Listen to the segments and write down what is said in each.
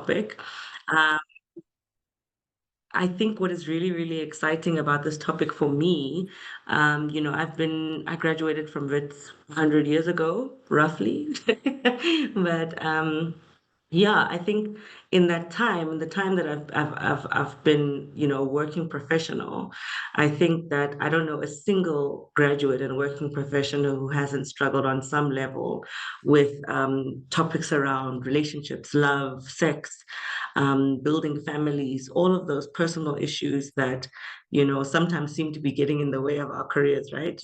topic. Um, I think what is really, really exciting about this topic for me, I graduated from Wits 100 years ago, roughly. But yeah, I think in that time, in the time that I've been, working professional, I think that I don't know a single graduate and working professional who hasn't struggled on some level with topics around relationships, love, sex, building families, all of those personal issues that, sometimes seem to be getting in the way of our careers, right?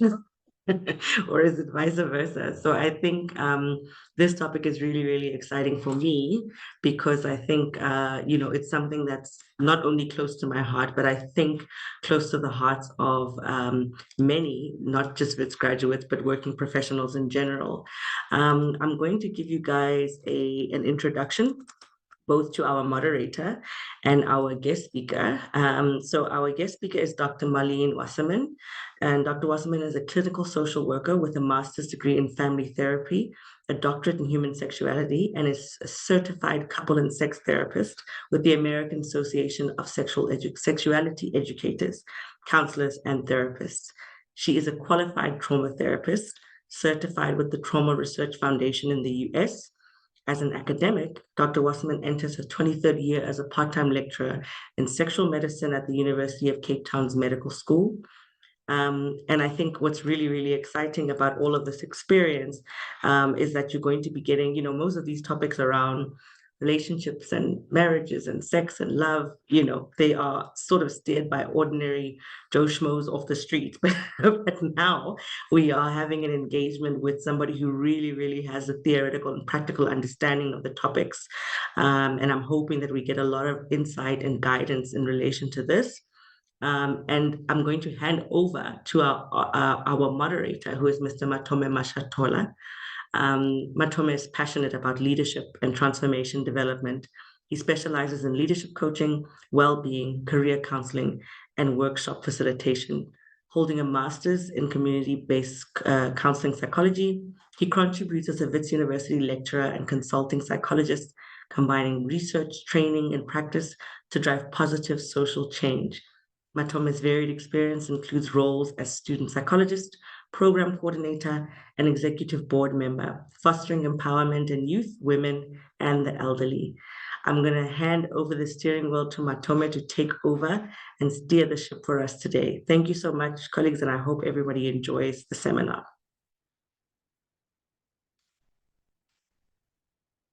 Or is it vice versa? So I think this topic is really, really exciting for me because I think, it's something that's not only close to my heart, but I think close to the hearts of many, not just Wits graduates, but working professionals in general. I'm going to give you guys an introduction both to our moderator and our guest speaker. So our guest speaker is Dr. Marlene Wasserman. And Dr. Wasserman is a clinical social worker with a master's degree in family therapy, a doctorate in human sexuality, and is a certified couple and sex therapist with the American Association of Sexuality Educators, Counselors, and Therapists. She is a qualified trauma therapist, certified with the Trauma Research Foundation in the US. As an academic, Dr. Wasserman enters her 23rd year as a part-time lecturer in sexual medicine at the University of Cape Town's Medical School. And I think what's really, really exciting about all of this experience is that you're going to be getting, most of these topics around relationships and marriages and sex and love, they are sort of steered by ordinary Joe Schmoes off the street. But now we are having an engagement with somebody who really, really has a theoretical and practical understanding of the topics. And I'm hoping that we get a lot of insight and guidance in relation to this. And I'm going to hand over to our moderator, who is Mr. Matome Mashatola. Matome is passionate about leadership and transformation development. He specializes in leadership coaching, well-being, career counseling, and workshop facilitation. Holding a master's in community-based counseling psychology, he contributes as a Wits University lecturer and consulting psychologist, combining research, training, and practice to drive positive social change. Matome's varied experience includes roles as student psychologist, program coordinator, and executive board member, fostering empowerment in youth, women, and the elderly. I'm going to hand over the steering wheel to Matome to take over and steer the ship for us today. Thank you so much, colleagues, and I hope everybody enjoys the seminar.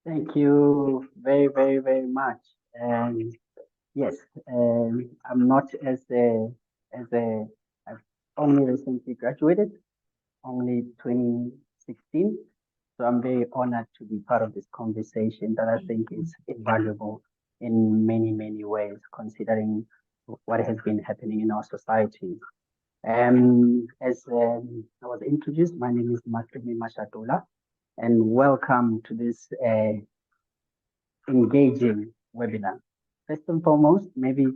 Thank you very, very, very much. Yes, I'm not I've only recently graduated, only 2016. So I'm very honored to be part of this conversation that I think is invaluable in many, many ways, considering what has been happening in our society. As I was introduced, my name is Mashatola, and welcome to this engaging webinar. First and foremost, maybe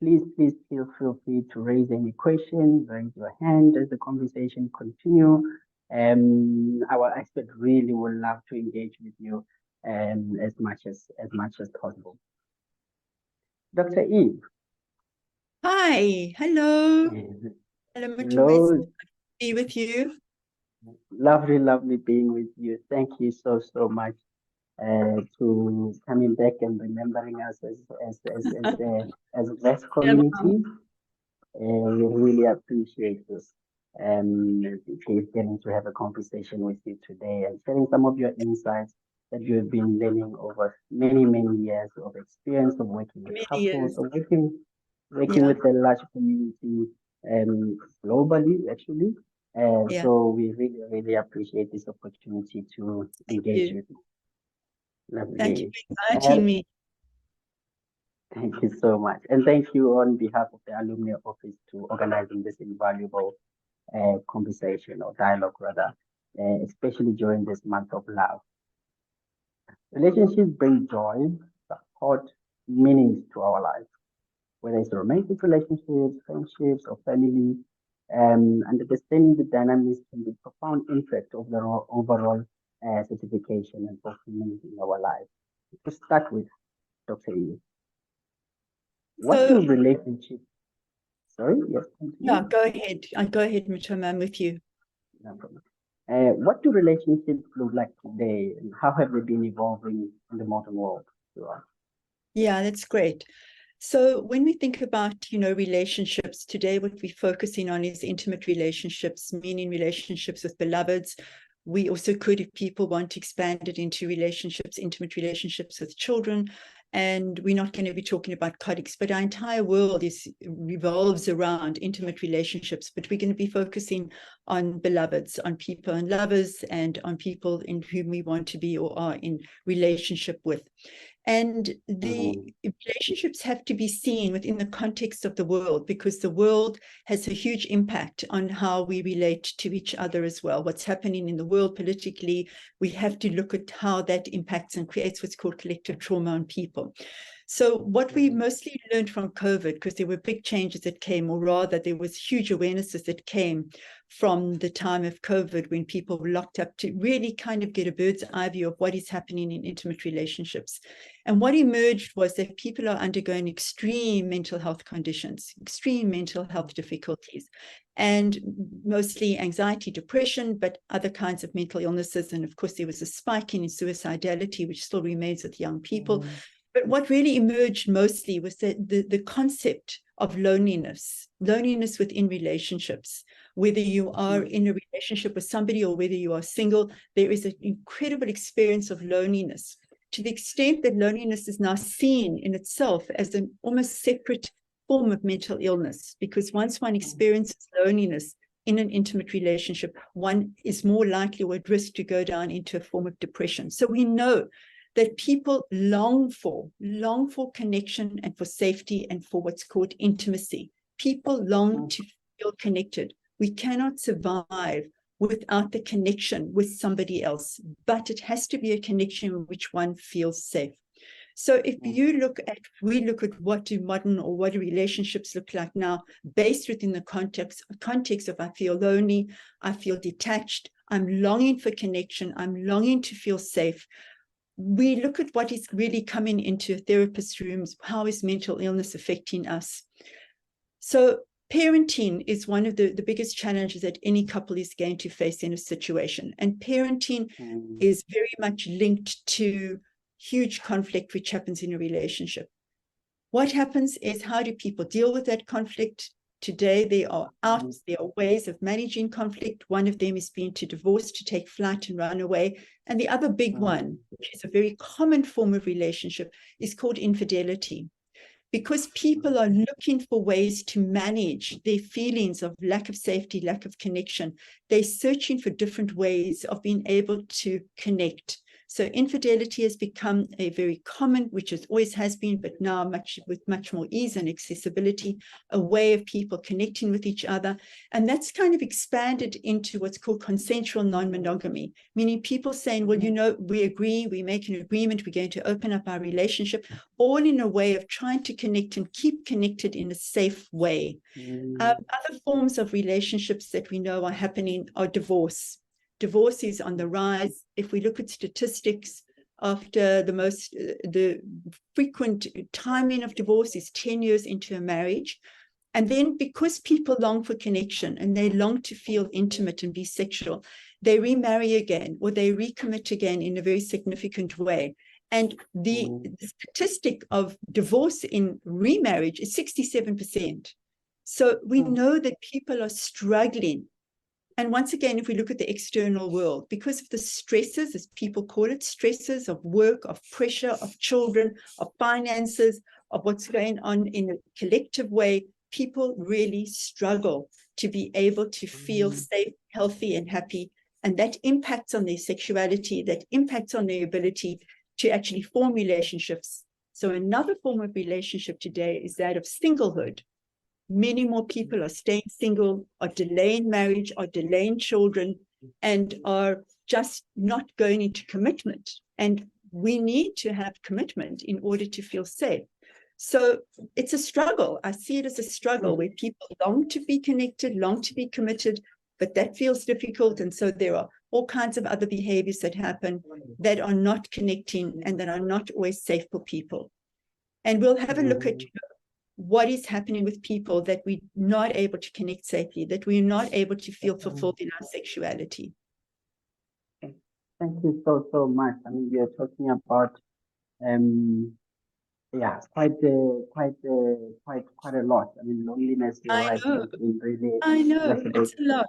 please feel free to raise any questions, raise your hand as the conversation continue. Our expert really would love to engage with you as much as possible. Dr. Eve. Hi, hello. Hello, Matome. Be with you. Lovely being with you. Thank you so much to coming back and remembering us as a West community. We really appreciate this. Getting to have a conversation with you today and sharing some of your insights that you have been learning over many years of experience of working with couples, of working with a large community globally, actually. So we really appreciate this opportunity to engage with you. Lovely. Thank you for inviting me. Thank you so much. And thank you on behalf of the Alumni Office to organizing this invaluable conversation or dialogue rather, especially during this month of love. Relationships bring joy, support, meanings to our lives, whether it's romantic relationships, friendships, or family, and understanding the dynamics can be profound impact of the overall certification and fulfillment in our lives. To start with, Dr. E. What do relationships, sorry, yes, continue. Yeah, go ahead. Go ahead, Matome, I'm with you. No problem. What do relationships look like today, and how have they been evolving in the modern world? Yeah, that's great. So when we think about, relationships today, what we're focusing on is intimate relationships, meaning relationships with beloveds. We also could, if people want to expand it into relationships, intimate relationships with children. And we're not going to be talking about colleagues, but our entire world revolves around intimate relationships. But we're going to be focusing on beloveds, on people and lovers, and on people in whom we want to be or are in relationship with. And the relationships have to be seen within the context of the world, because the world has a huge impact on how we relate to each other as well. What's happening in the world politically, we have to look at how that impacts and creates what's called collective trauma on people. So what we mostly learned from COVID, because there were big changes that came, or rather there was huge awarenesses that came from the time of COVID, when people were locked up, to really kind of get a bird's eye view of what is happening in intimate relationships. And what emerged was that people are undergoing extreme mental health conditions, extreme mental health difficulties, and mostly anxiety, depression, but other kinds of mental illnesses. And of course, there was a spike in suicidality, which still remains with young people. But what really emerged mostly was the concept of loneliness within relationships. Whether you are in a relationship with somebody or whether you are single, there is an incredible experience of loneliness, to the extent that loneliness is now seen in itself as an almost separate form of mental illness, because once one experiences loneliness in an intimate relationship, one is more likely or at risk to go down into a form of depression. So we know that people long for connection and for safety and for what's called intimacy. People long to feel connected. We cannot survive without the connection with somebody else, but it has to be a connection in which one feels safe. So if we look at what do modern or what do relationships look like now, based within the context of I feel lonely, I feel detached, I'm longing for connection, I'm longing to feel safe. We look at what is really coming into therapist rooms. How is mental illness affecting us? So parenting is one of the biggest challenges that any couple is going to face in a situation. And parenting is very much linked to huge conflict which happens in a relationship. What happens is, how do people deal with that conflict? Today, there are ways of managing conflict. One of them is being to divorce, to take flight and run away. And the other big one, which is a very common form of relationship, is called infidelity. Because people are looking for ways to manage their feelings of lack of safety, lack of connection. They're searching for different ways of being able to connect. So infidelity has become a very common, which it always has been, but now with much more ease and accessibility, a way of people connecting with each other. And that's kind of expanded into what's called consensual non-monogamy, meaning people saying, well, we agree, we make an agreement, we're going to open up our relationship, all in a way of trying to connect and keep connected in a safe way. Other forms of relationships that we know are happening are divorce. Divorce is on the rise. If we look at statistics, after the frequent timing of divorce is 10 years into a marriage. And then because people long for connection and they long to feel intimate and be sexual, they remarry again or they recommit again in a very significant way. And the statistic of divorce in remarriage is 67%. So we know that people are struggling. And once again, if we look at the external world, because of the stresses, as people call it, stresses of work, of pressure, of children, of finances, of what's going on in a collective way, people really struggle to be able to feel safe, healthy, and happy. And that impacts on their sexuality, that impacts on their ability to actually form relationships. So another form of relationship today is that of singlehood. Many more people are staying single, are delaying marriage, are delaying children, and are just not going into commitment. And we need to have commitment in order to feel safe. So it's a struggle. I see it as a struggle where people long to be connected, long to be committed, but that feels difficult. And so there are all kinds of other behaviors that happen that are not connecting and that are not always safe for people. And we'll have a look at what is happening with people that we're not able to connect safely, that we're not able to feel fulfilled in our sexuality. Thank you so much. I mean, we are talking about yeah, quite a lot. I mean, loneliness, you're right, has been really it's a lot.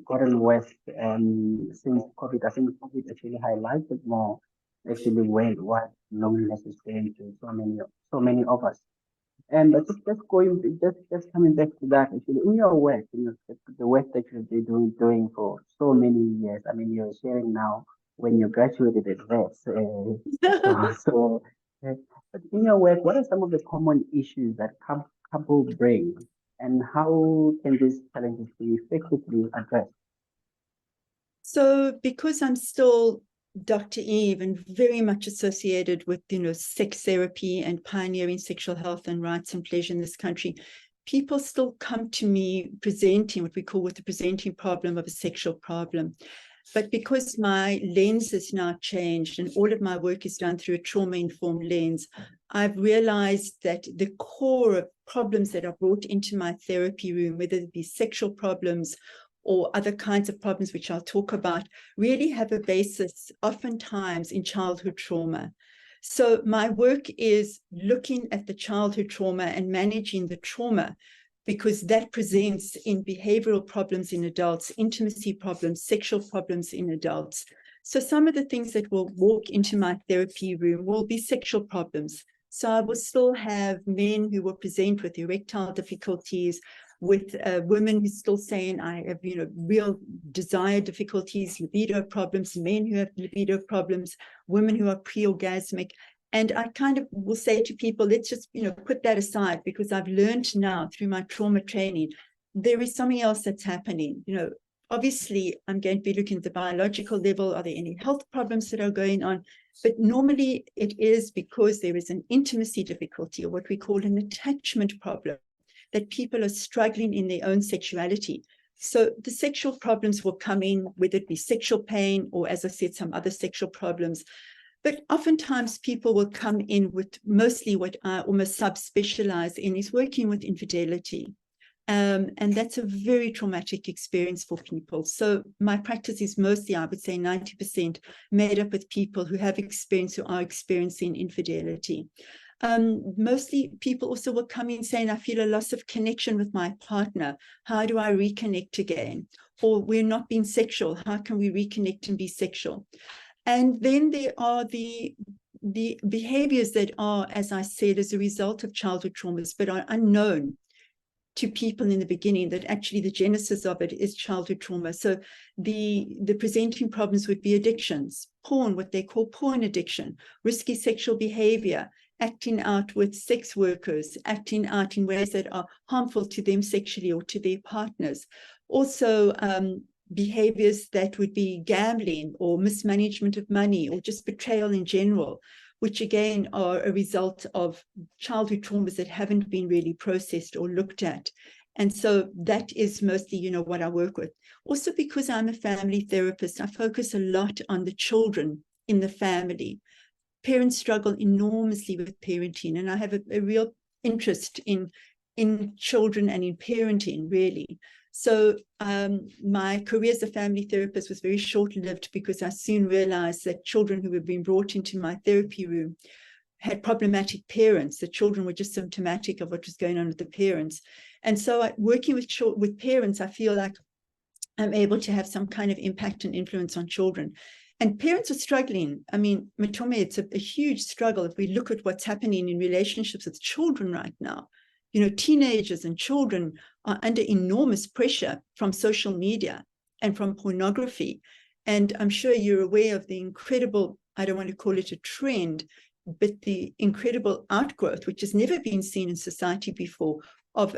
gotten worse since COVID. I think COVID actually highlighted more actually what loneliness is doing to so many of us. And just coming back to that, actually, in your work, the work that you've been doing for so many years. I mean, you're sharing now when you graduated at Wits. But in your work, what are some of the common issues that couples bring, and how can these challenges be effectively addressed? So, because I'm still Dr. Eve and very much associated with, sex therapy and pioneering sexual health and rights and pleasure in this country, people still come to me presenting what we call with the presenting problem of a sexual problem. But because my lens has now changed and all of my work is done through a trauma-informed lens, I've realized that the core of problems that are brought into my therapy room, whether it be sexual problems or other kinds of problems, which I'll talk about, really have a basis oftentimes in childhood trauma. So my work is looking at the childhood trauma and managing the trauma, because that presents in behavioral problems in adults, intimacy problems, sexual problems in adults. So some of the things that will walk into my therapy room will be sexual problems. So I will still have men who will present with erectile difficulties, with women who still saying, I have, real desire difficulties, libido problems, men who have libido problems, women who are pre-orgasmic. And I kind of will say to people, let's just, put that aside, because I've learned now through my trauma training, there is something else that's happening. Obviously, I'm going to be looking at the biological level. Are there any health problems that are going on? But normally it is because there is an intimacy difficulty, or what we call an attachment problem, that people are struggling in their own sexuality. So the sexual problems will come in, whether it be sexual pain or, as I said, some other sexual problems. But oftentimes people will come in with mostly what I almost subspecialize in is working with infidelity. And that's a very traumatic experience for people. So my practice is mostly, I would say 90% made up with people who have experience, who are experiencing infidelity. Mostly people also will come in saying, I feel a loss of connection with my partner. How do I reconnect again? Or we're not being sexual. How can we reconnect and be sexual? And then there are the behaviors that are, as I said, as a result of childhood traumas, but are unknown to people in the beginning, that actually the genesis of it is childhood trauma. So the presenting problems would be addictions, porn, what they call porn addiction, risky sexual behavior, acting out with sex workers, acting out in ways that are harmful to them sexually or to their partners. Also, behaviors that would be gambling or mismanagement of money or just betrayal in general, which again are a result of childhood traumas that haven't been really processed or looked at. And so that is mostly, what I work with. Also, because I'm a family therapist, I focus a lot on the children in the family. Parents struggle enormously with parenting, and I have a real interest in children and in parenting, really. So my career as a family therapist was very short-lived, because I soon realized that children who were being brought into my therapy room had problematic parents. The children were just symptomatic of what was going on with the parents. And so working with parents, I feel like I'm able to have some kind of impact and influence on children. And parents are struggling. I mean, Matome, it's a huge struggle if we look at what's happening in relationships with children right now. Teenagers and children are under enormous pressure from social media and from pornography. And I'm sure you're aware of the incredible, I don't want to call it a trend, but the incredible outgrowth, which has never been seen in society before, of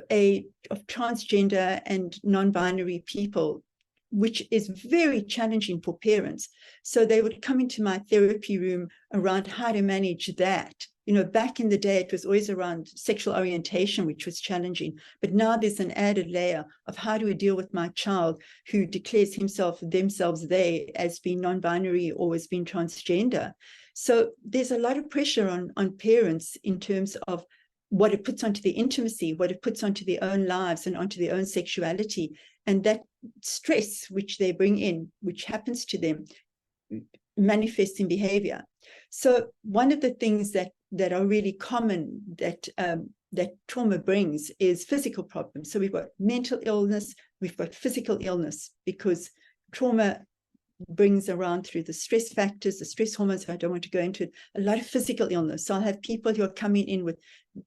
transgender and non-binary people, which is very challenging for parents. So they would come into my therapy room around how to manage that You know, back in the day, it was always around sexual orientation, which was challenging. But now there's an added layer of how do we deal with my child who declares themselves, they, as being non-binary or as being transgender. So there's a lot of pressure on parents in terms of what it puts onto the intimacy, what it puts onto their own lives and onto their own sexuality. And that stress which they bring in, which happens to them, manifests in behavior. So one of the things that are really common that trauma brings is physical problems. So we've got mental illness, we've got physical illness, because trauma brings around, through the stress factors, the stress hormones, I don't want to go into it, a lot of physical illness. So I'll have people who are coming in with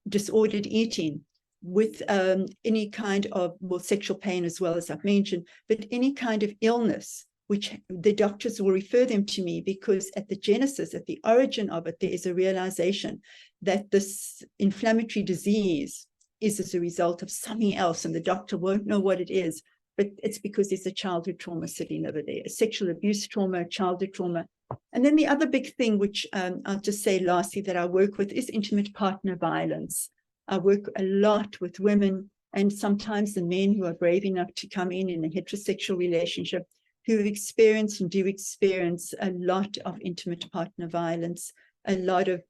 disordered eating, with any kind of, well, sexual pain as well, as I've mentioned, but any kind of illness, which the doctors will refer them to me, because at the genesis, at the origin of it, there is a realization that this inflammatory disease is as a result of something else, and the doctor won't know what it is, but it's because there's a childhood trauma sitting over there, a sexual abuse trauma, childhood trauma. And then the other big thing, which I'll just say lastly, that I work with, is intimate partner violence. I work a lot with women, and sometimes the men who are brave enough to come in a heterosexual relationship, who have experienced and do experience a lot of intimate partner violence, a lot of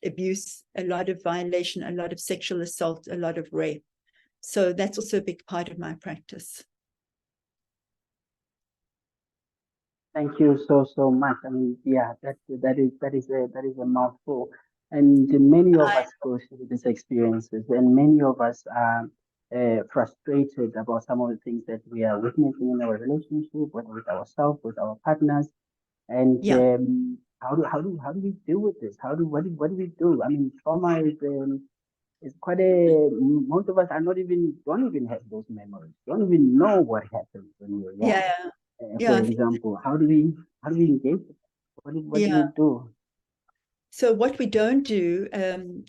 abuse, a lot of violation, a lot of sexual assault, a lot of rape. So that's also a big part of my practice. Thank you so much. I mean, yeah, that is a mouthful, and many of us go through these experiences, and many of us are frustrated about some of the things that we are witnessing in our relationship, whether with ourselves, with our partners, and how do we deal with this? What do we do? I mean, trauma is quite most of us don't even have those memories, don't even know what happened when we were young. For example, how do we engage? What do we do? So what we don't do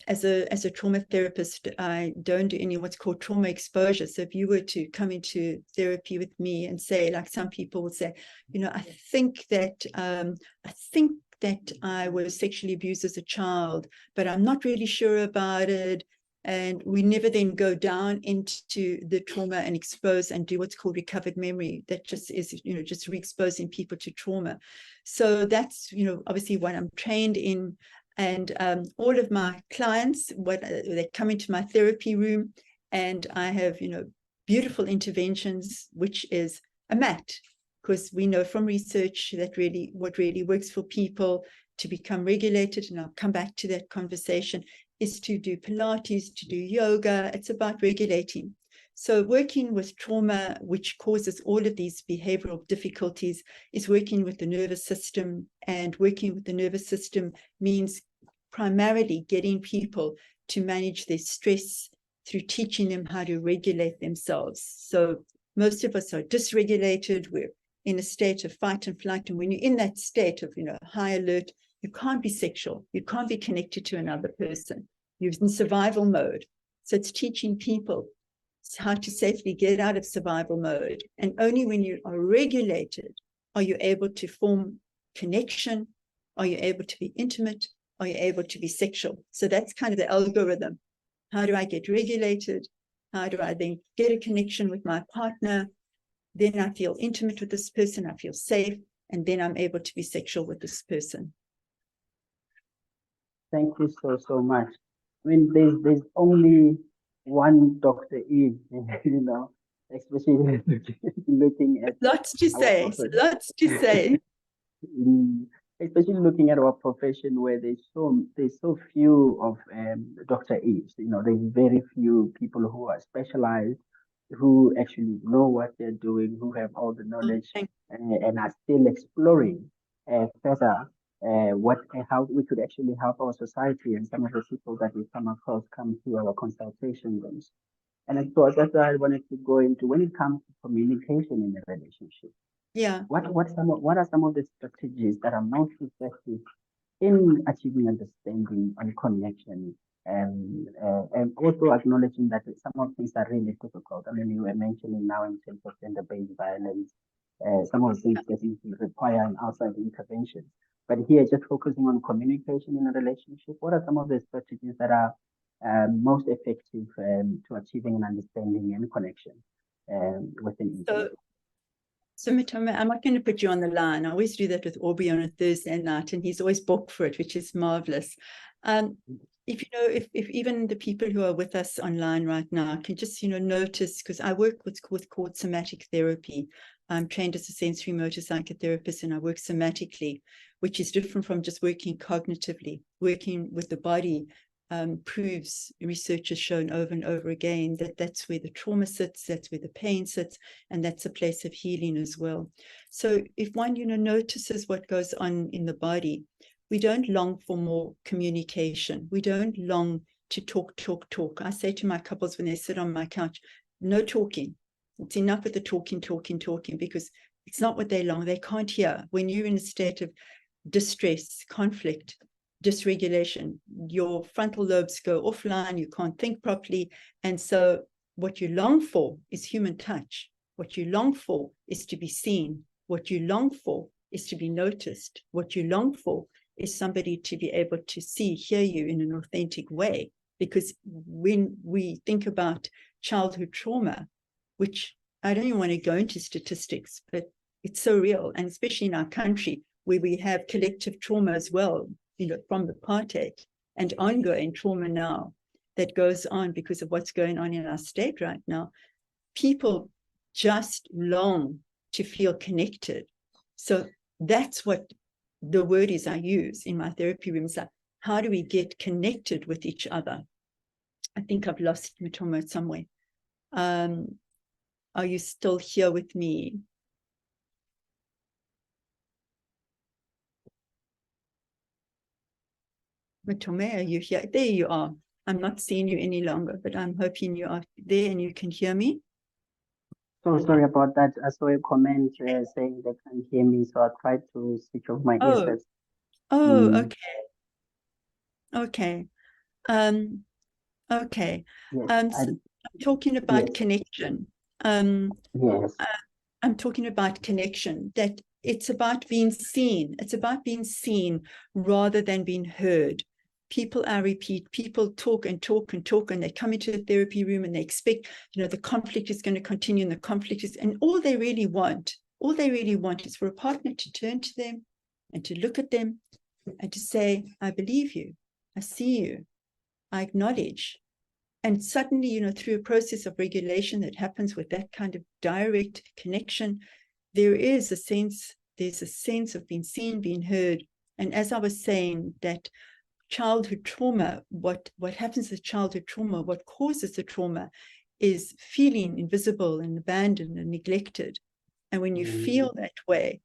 as a trauma therapist, I don't do any what's called trauma exposure. So if you were to come into therapy with me and say, like some people would say, you know, I think that I was sexually abused as a child, but I'm not really sure about it. And we never then go down into the trauma and expose and do what's called recovered memory. That just is, you know, just re-exposing people to trauma. So that's, you know, obviously what I'm trained in. And all of my clients, they come into my therapy room, and I have, you know, beautiful interventions, which is a mat, because we know from research that really what really works for people to become regulated, and I'll come back to that conversation, is to do Pilates, to do yoga. It's about regulating. So working with trauma, which causes all of these behavioral difficulties, is working with the nervous system. And working with the nervous system means primarily getting people to manage their stress through teaching them how to regulate themselves. So most of us are dysregulated. We're in a state of fight and flight. And when you're in that state of, you know, high alert, you can't be sexual. You can't be connected to another person. You're in survival mode. So it's teaching people how to safely get out of survival mode. And only when you are regulated are you able to form connection, are you able to be intimate, are you able to be sexual. So that's kind of the algorithm. How do I get regulated? How do I then get a connection with my partner? Then I feel intimate with this person, I feel safe, and then I'm able to be sexual with this person. Thank you so much. I mean, there's only one Dr. Eve, you know, especially looking at lots to say. Especially looking at our profession, where there's so few of Dr. Eves. You know, there's very few people who are specialized, who actually know what they're doing, who have all the knowledge, and are still exploring further how we could actually help our society, and some of the people that we come across come to our consultation rooms. And I thought that's why I wanted to go into, when it comes to communication in a relationship. Yeah. What are some of the strategies that are most effective in achieving understanding and connection, and also acknowledging that some of things are really difficult. I mean, you were mentioning now in terms of gender-based violence, some of the things that require an outside intervention. But here, just focusing on communication in a relationship, what are some of the strategies that are most effective to achieving an understanding and connection within intimacy? So Matome, I'm not going to put you on the line. I always do that with Aubrey on a Thursday night, and he's always booked for it, which is marvelous. If if even the people who are with us online right now can just notice, because I work what's called somatic therapy. I'm trained as a sensory motor psychotherapist, and I work somatically, which is different from just working cognitively. Working with the body proves, research has shown over and over again, that that's where the trauma sits, that's where the pain sits, and that's a place of healing as well. So if one notices what goes on in the body, we don't long for more communication. We don't long to talk. I say to my couples when they sit on my couch, no talking. It's enough with the talking, because it's not what they long. They can't hear. When you're in a state of distress, conflict, dysregulation, your frontal lobes go offline, you can't think properly. And so what you long for is human touch. What you long for is to be seen. What you long for is to be noticed. What you long for is somebody to be able to see, hear you in an authentic way. Because when we think about childhood trauma, which I don't even want to go into statistics, but it's so real, and especially in our country where we have collective trauma as well, from the apartheid, and ongoing trauma now that goes on because of what's going on in our state right now. People just long to feel connected. So that's what the word is I use in my therapy rooms. Like, how do we get connected with each other? I think I've lost Matome somewhere. Are you still here with me? Matome, are you here? There you are. I'm not seeing you any longer, but I'm hoping you are there and you can hear me. So sorry about that. I saw a comment saying they can't hear me, so I tried to switch off my earbuds. Okay. Okay. Yes, So I'm talking about connection. Yes. I'm talking about connection, that it's about being seen. It's about being seen rather than being heard. People, I repeat, people talk and talk and talk, and they come into the therapy room and they expect, the conflict is going to continue, and the conflict is, and all they really want is for a partner to turn to them and to look at them and to say, I believe you, I see you, I acknowledge. And suddenly, through a process of regulation that happens with that kind of direct connection, there's a sense of being seen, being heard. And as I was saying, that childhood trauma, what happens with childhood trauma, what causes the trauma is feeling invisible and abandoned and neglected. And when you feel that way,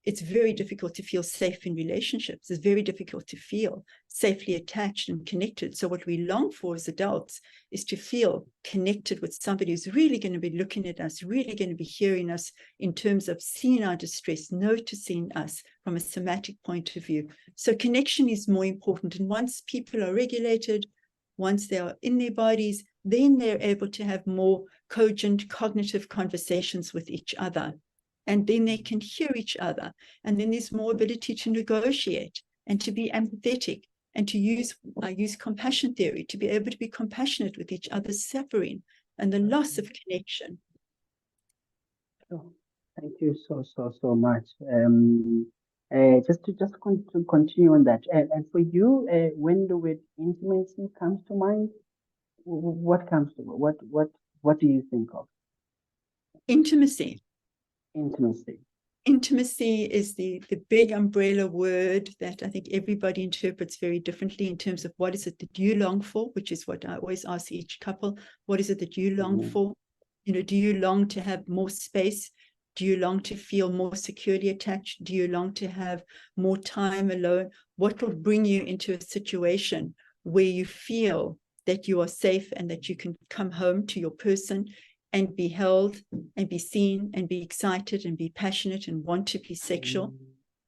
it's very difficult to feel safe in relationships. It's very difficult to feel safely attached and connected. So what we long for as adults is to feel connected with somebody who's really going to be looking at us, really going to be hearing us in terms of seeing our distress, noticing us from a somatic point of view. So connection is more important. And once people are regulated, once they are in their bodies, then they're able to have more cogent cognitive conversations with each other. And then they can hear each other. And then there's more ability to negotiate and to be empathetic and to use compassion theory, to be able to be compassionate with each other's suffering and the loss of connection. Thank you so much. Just to continue on that, and for you, when the word intimacy comes to mind, what comes to what do you think of? Intimacy. Intimacy is the big umbrella word that I think everybody interprets very differently in terms of what is it that you long for, which is what I always ask each couple. What is it that you long for? Do you long to have more space? Do you long to feel more securely attached? Do you long to have more time alone? What will bring you into a situation where you feel that you are safe and that you can come home to your person and be held and be seen and be excited and be passionate and want to be sexual?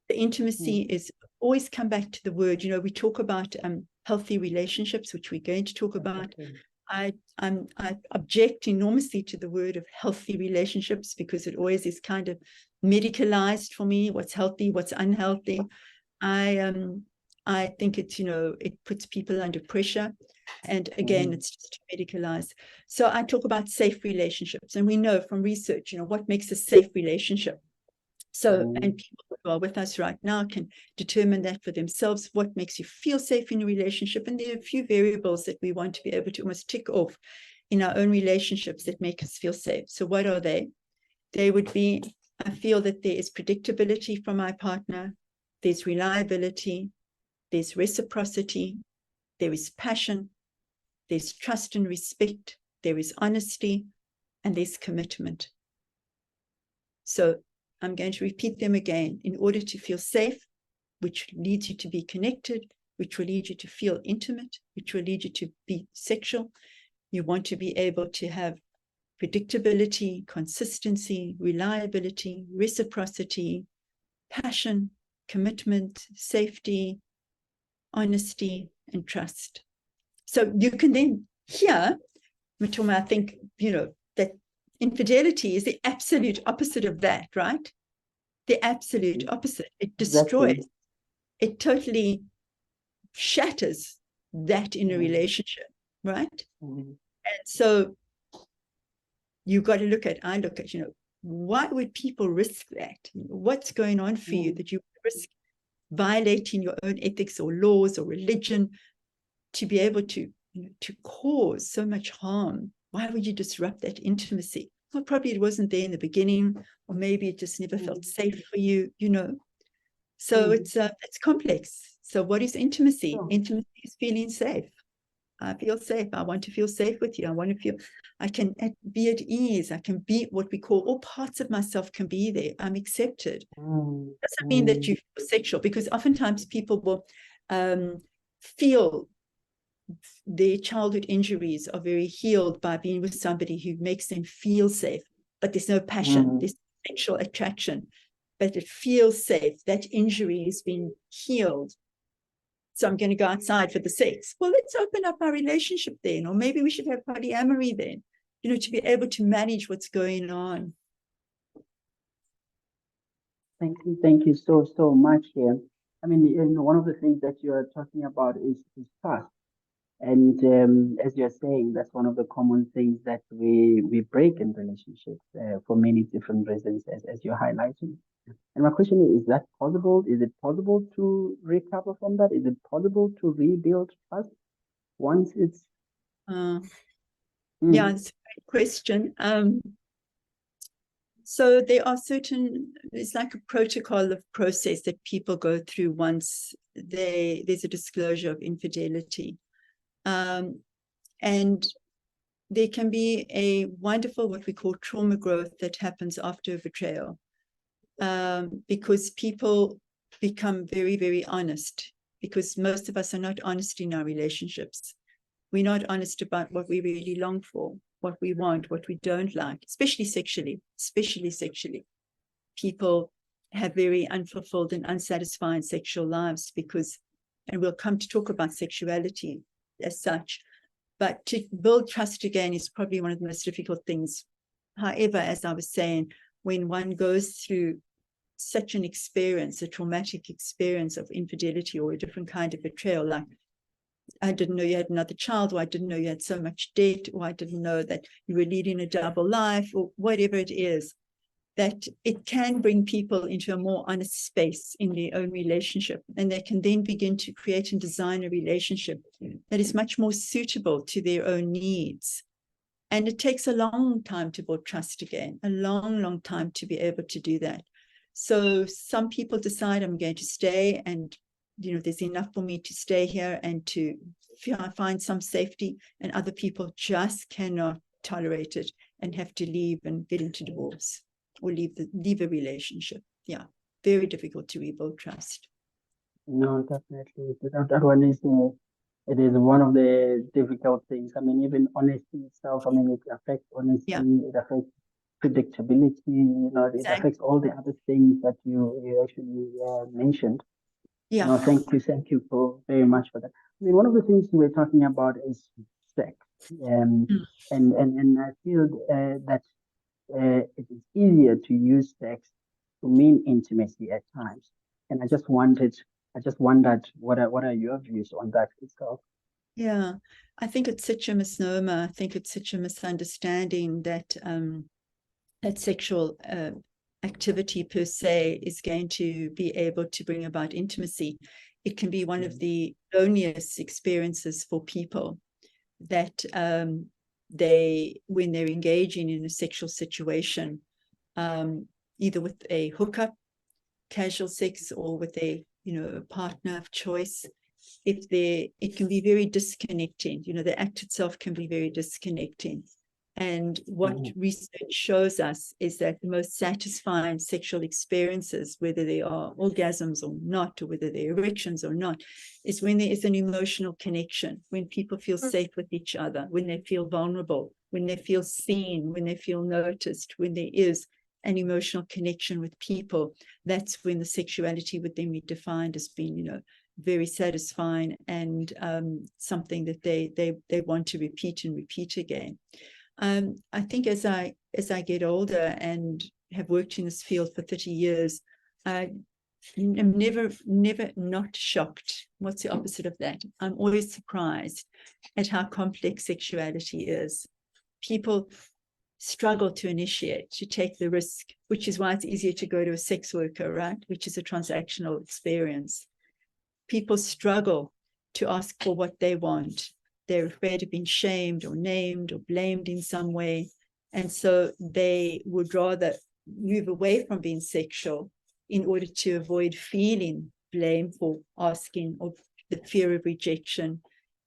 The intimacy is always come back to the word. We talk about healthy relationships, which we're going to talk about. I object enormously to the word of healthy relationships because it always is kind of medicalized for me. What's healthy, what's unhealthy. I think it's, it puts people under pressure. And again, it's just medicalized. So I talk about safe relationships, and we know from research, what makes a safe relationship. So, and people who are with us right now can determine that for themselves, what makes you feel safe in a relationship. And there are a few variables that we want to be able to almost tick off in our own relationships that make us feel safe. So what are they? They would be, I feel that there is predictability from my partner, there's reliability, there's reciprocity, there is passion, there's trust and respect, there is honesty, and there's commitment. So I'm going to repeat them again. In order to feel safe, which leads you to be connected, which will lead you to feel intimate, which will lead you to be sexual, you want to be able to have predictability, consistency, reliability, reciprocity, passion, commitment, safety, honesty, and trust. So you can then hear, Matome, I think, that infidelity is the absolute opposite of that, right? The absolute opposite. It destroys, it totally shatters that in a relationship, right? And so you got to look at, why would people risk that? What's going on for you that you risk violating your own ethics or laws or religion to be able to cause so much harm? Why would you disrupt that intimacy? Well, probably it wasn't there in the beginning, or maybe it just never felt safe for you, So it's complex. So what is intimacy? Intimacy is feeling safe. I feel safe. I want to feel safe with you. I want to feel I can be at ease. I can be what we call, all parts of myself can be there. I'm accepted. Doesn't mean that you feel sexual, because oftentimes people will feel their childhood injuries are very healed by being with somebody who makes them feel safe, but there's no passion, there's no sexual attraction, but it feels safe. That injury has been healed. So I'm going to go outside for the sex. Well, let's open up our relationship then, or maybe we should have polyamory then, to be able to manage what's going on. Thank you so much here. I mean, one of the things that you are talking about is trust. And as you're saying, that's one of the common things that we break in relationships for many different reasons, as you're highlighting. And my question is that possible? Is it possible to recover from that? Is it possible to rebuild trust once it's... Yeah, it's a great question. So there are it's like a protocol of process that people go through once there's a disclosure of infidelity. And there can be a wonderful, what we call trauma growth, that happens after a betrayal. Because people become very, very honest, because most of us are not honest in our relationships. We're not honest about what we really long for, what we want, what we don't like, especially sexually. People have very unfulfilled and unsatisfying sexual lives because, and we'll come to talk about sexuality as such, but to build trust again is probably one of the most difficult things. However, as I was saying, when one goes through such an experience, a traumatic experience of infidelity or a different kind of betrayal, like I didn't know you had another child, or I didn't know you had so much debt, or I didn't know that you were leading a double life, or whatever it is, that it can bring people into a more honest space in their own relationship. And they can then begin to create and design a relationship that is much more suitable to their own needs. And it takes a long time to build trust again, a long, long time to be able to do that. So some people decide, I'm going to stay, and there's enough for me to stay here and to find some safety, and other people just cannot tolerate it and have to leave and get into divorce or leave a relationship. Yeah, very difficult to rebuild trust. No, definitely. That one is it is one of the difficult things. I mean, even honesty itself, I mean, it affects honesty, it affects predictability, it affects all the other things that you actually mentioned. Yeah. No, thank you very much for that. I mean, one of the things we're talking about is sex. And I feel that it is easier to use sex to mean intimacy at times. And I just wanted I just wondered what are your views on that itself? Yeah, I think it's such a misnomer. I think it's such a misunderstanding that that sexual activity per se is going to be able to bring about intimacy. It can be one of the loneliest experiences for people, that when they're engaging in a sexual situation, either with a hookup, casual sex, or with a partner of choice, it can be very disconnecting. The act itself can be very disconnecting. And what research shows us is that the most satisfying sexual experiences, whether they are orgasms or not, or whether they're erections or not, is when there is an emotional connection, when people feel safe with each other, when they feel vulnerable, when they feel seen, when they feel noticed, when there is an emotional connection with people. That's when the sexuality would then be defined as being, very satisfying, and something that they want to repeat and repeat again. I think as I get older and have worked in this field for 30 years, I'm never not shocked. What's the opposite of that? I'm always surprised at how complex sexuality is. People struggle to initiate, to take the risk, which is why it's easier to go to a sex worker, right? Which is a transactional experience. People struggle to ask for what they want. They're afraid of being shamed or named or blamed in some way. And so they would rather move away from being sexual in order to avoid feeling blame for asking, or the fear of rejection.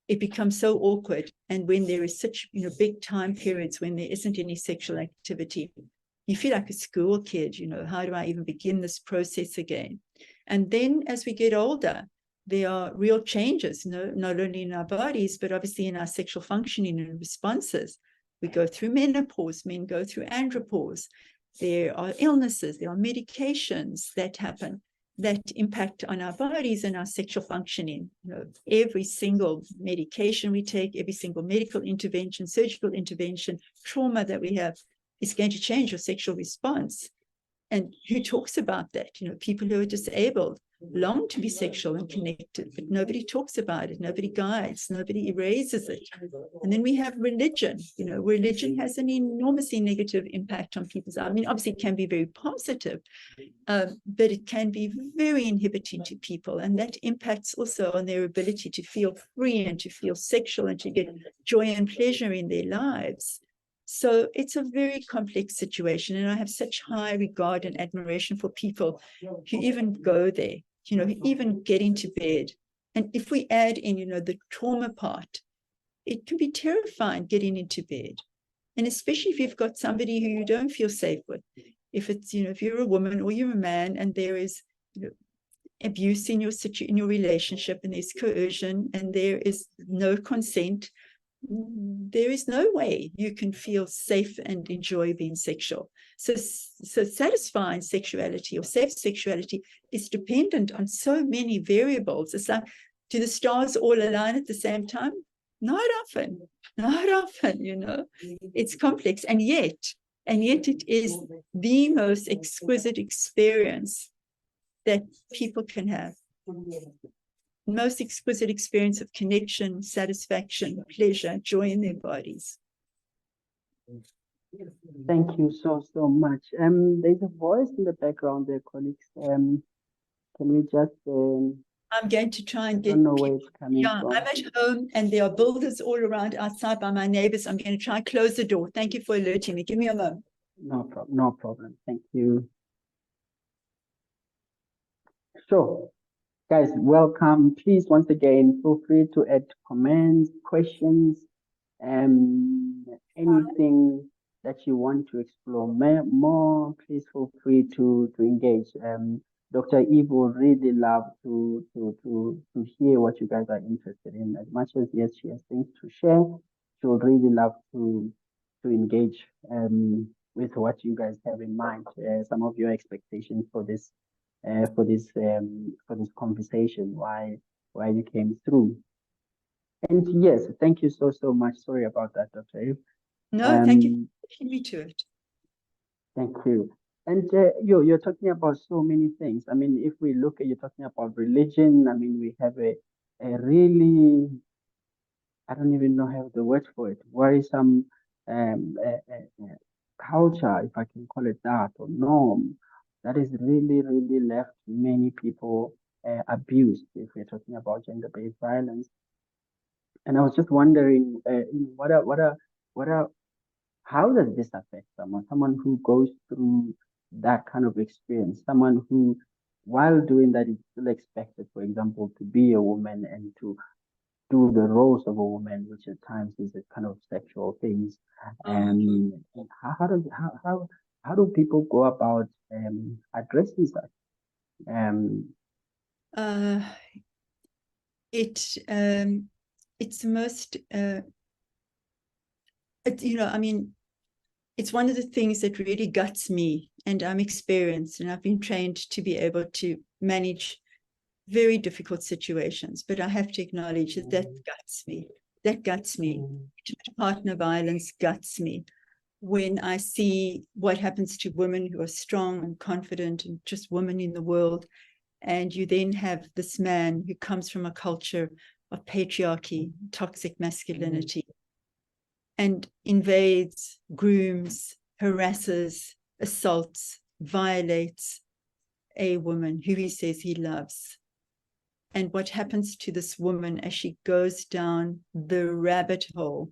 It becomes so awkward. And when there is such big time periods when there isn't any sexual activity, you feel like a school kid. How do I even begin this process again? And then as we get older, there are real changes, not only in our bodies, but obviously in our sexual functioning and responses. We go through menopause, men go through andropause. There are illnesses, there are medications that happen that impact on our bodies and our sexual functioning. Every single medication we take, every single medical intervention, surgical intervention, trauma that we have is going to change your sexual response. And who talks about that? People who are disabled long to be sexual and connected, but nobody talks about it, nobody guides, nobody erases it. And then we have religion. Religion has an enormously negative impact on people's lives. I mean, obviously it can be very positive, but it can be very inhibiting to people, and that impacts also on their ability to feel free and to feel sexual and to get joy and pleasure in their lives. So it's a very complex situation, and I have such high regard and admiration for people who even go there, who even get into bed. And if we add in, the trauma part, it can be terrifying getting into bed. And especially if you've got somebody who you don't feel safe with. If it's, if you're a woman or you're a man and there is abuse in your relationship, and there's coercion and there is no consent, there is no way you can feel safe and enjoy being sexual. So satisfying sexuality or safe sexuality is dependent on so many variables. It's like, do the stars all align at the same time? Not often, It's complex, and yet it is the most exquisite experience that people can have. Most exquisite experience of connection, satisfaction, pleasure, joy in their bodies. Thank you so much. There's a voice in the background there, colleagues. Can we just I'm going to try and get I don't know where it's coming from. I'm at home and there are builders all around outside by my neighbors. I'm going to try and close the door. Thank you for alerting me. Give me a moment. No problem. Thank you. Sure. Guys, welcome. Please, once again, feel free to add comments, questions, anything that you want to explore more. Please feel free to engage. Dr. Eve would really love to hear what you guys are interested in. As much as, yes, she has things to share, she would really love to engage with what you guys have in mind, some of your expectations for this conversation, why you came through. And yes, thank you so much. Sorry about that, Dr. Eve. No, thank you for taking me to it. Thank you. And you're talking about so many things. I mean, if we look at, you're talking about religion. I mean, we have a really, I don't even know how the word for it, worrisome culture, if I can call it that, or norm that is really, really left many people abused. If we're talking about gender-based violence, and I was just wondering, what are how does this affect someone who goes through that kind of experience, someone who, while doing that, is still expected, for example, to be a woman and to do the roles of a woman, which at times is a kind of sexual things. And how do people go about addressing that? Uh, it's most I mean, it's one of the things that really guts me, and I'm experienced and I've been trained to be able to manage very difficult situations, but I have to acknowledge that guts me. That guts me. Partner violence guts me. When I see what happens to women who are strong and confident and just women in the world, and you then have this man who comes from a culture of patriarchy, toxic masculinity, and invades, grooms, harasses, assaults, violates a woman who he says he loves. And what happens to this woman as she goes down the rabbit hole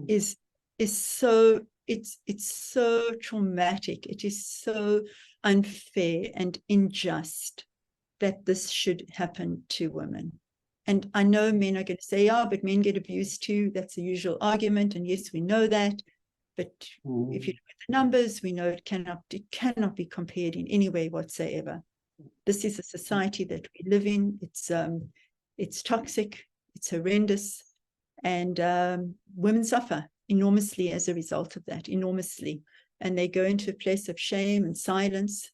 is so, it's so traumatic. It is so unfair and unjust that this should happen to women. And I know men are going to say, oh, but men get abused too. That's the usual argument. And yes, we know that. But if you look at the numbers, we know it cannot be compared in any way whatsoever. This is a society that we live in. It's toxic, it's horrendous, and women suffer enormously as a result of that, enormously. And they go into a place of shame and silence.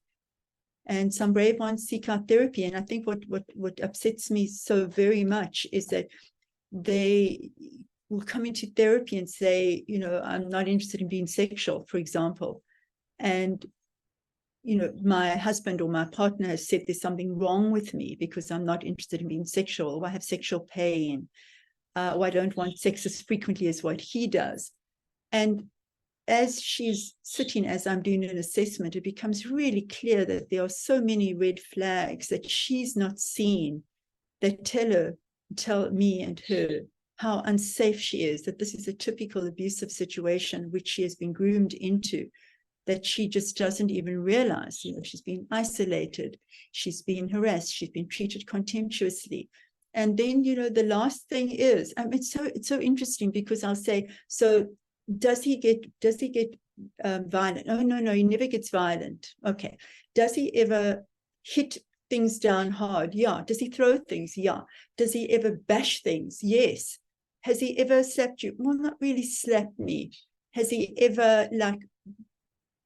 And some brave ones seek out therapy. And I think what upsets me so very much is that they will come into therapy and say, I'm not interested in being sexual, for example. And my husband or my partner has said there's something wrong with me because I'm not interested in being sexual, or I have sexual pain, or I don't want sex as frequently as what he does. And as she's sitting, as I'm doing an assessment, it becomes really clear that there are so many red flags that she's not seen that tell me and her how unsafe she is, that this is a typical abusive situation which she has been groomed into, that she just doesn't even realize. She's been isolated, she's been harassed, she's been treated contemptuously. And then, the last thing is, it's so interesting, because I'll say, so does he get violent? Oh, no, he never gets violent. Okay. Does he ever hit things down hard? Yeah. Does he throw things? Yeah. Does he ever bash things? Yes. Has he ever slapped you? Well, not really slapped me. Has he ever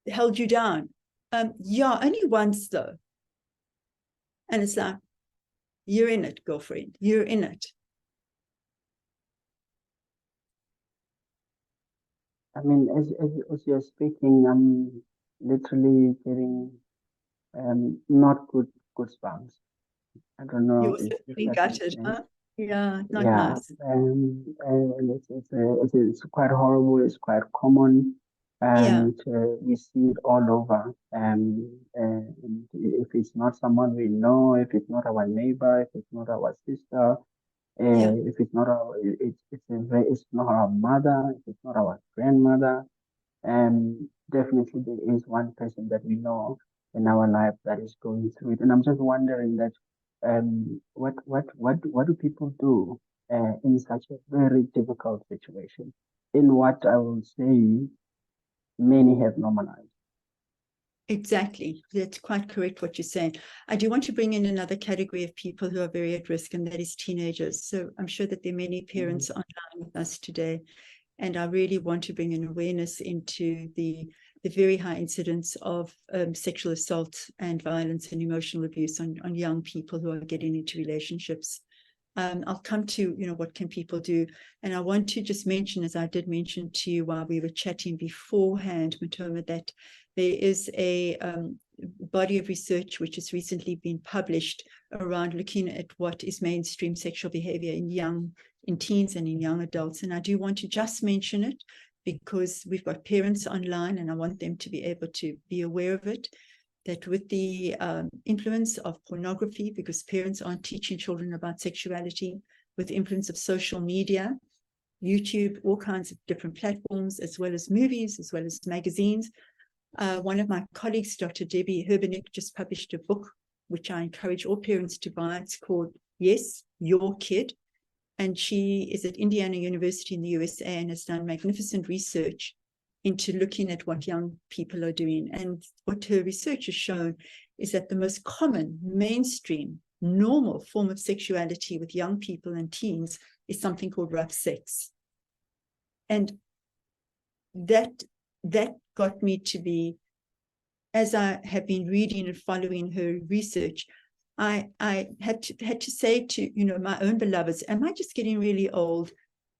held you down? Yeah, only once though. And it's like, you're in it, girlfriend. You're in it. I mean, as you're speaking, I'm literally getting not good goosebumps. I don't know You're if certainly that makes gutted, sense. huh? Yeah, not Yeah, nice. and it's quite horrible. It's quite common, Yeah, and we see it all over. And if it's not someone we know, if it's not our neighbor, if it's not our sister, yeah. if it's not it's not our mother, if it's not our grandmother, definitely there is one person that we know in our life that is going through it. And I'm just wondering that what do people do in such a very difficult situation? In what I will say many have normalized. Exactly. That's quite correct what you're saying. I do want to bring in another category of people who are very at risk, and that is teenagers. So I'm sure that there are many parents online with us today, and I really want to bring an awareness into the very high incidence of sexual assault and violence and emotional abuse on young people who are getting into relationships. I'll come to, what can people do? And I want to just mention, as I did mention to you while we were chatting beforehand, Matome, that there is a body of research which has recently been published around looking at what is mainstream sexual behavior in teens and in young adults. And I do want to just mention it because we've got parents online and I want them to be able to be aware of it, that with the influence of pornography, because parents aren't teaching children about sexuality, with the influence of social media, YouTube, all kinds of different platforms, as well as movies, as well as magazines. One of my colleagues, Dr. Debbie Herbenek, just published a book, which I encourage all parents to buy. It's called Yes, Your Kid. And she is at Indiana University in the USA and has done magnificent research into looking at what young people are doing. And what her research has shown is that the most common, mainstream, normal form of sexuality with young people and teens is something called rough sex. And that got me to be, as I have been reading and following her research, I had to say to, my own beloveds, am I just getting really old?